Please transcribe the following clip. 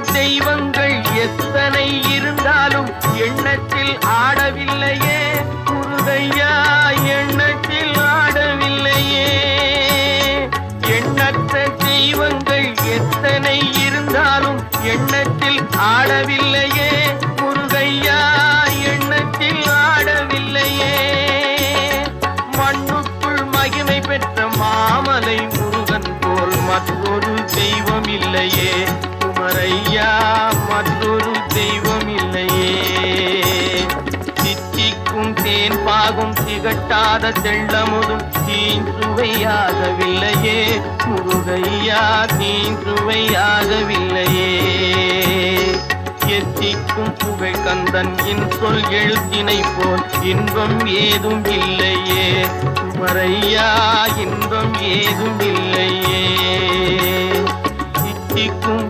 தெய்வங்கள் எத்தனை இருந்தாலும் எண்ணத்தில் ஆடவில்லையே முருகையா, எண்ணத்தில் ஆடவில்லையே. எண்ணற்ற தெய்வங்கள் எத்தனை இருந்தாலும் எண்ணத்தில் ஆடவில்லையே முருகையா, எண்ணத்தில் ஆடவில்லையே. மண்ணுக்குள் மகிமை பெற்ற மாமலை முருகன் போல் மற்றொரு தெய்வம் இல்லையே குமரையா, மற்றொரு தெய்வம் இல்லையே. தித்திக்கும் தேன் பாகும் திகட்டாத தெள்ளமுதும் தீஞ்சுவையாகவில்லையே முருகையா, தீஞ்சுவையாகவில்லையே. எத்திக்கும் புகழ் கந்தன் சொல் எழுத்தினை போல் இன்பம் ஏதும் இல்லையே குமரையா, இன்பம் ஏதும் இல்லையே. தித்திக்கும்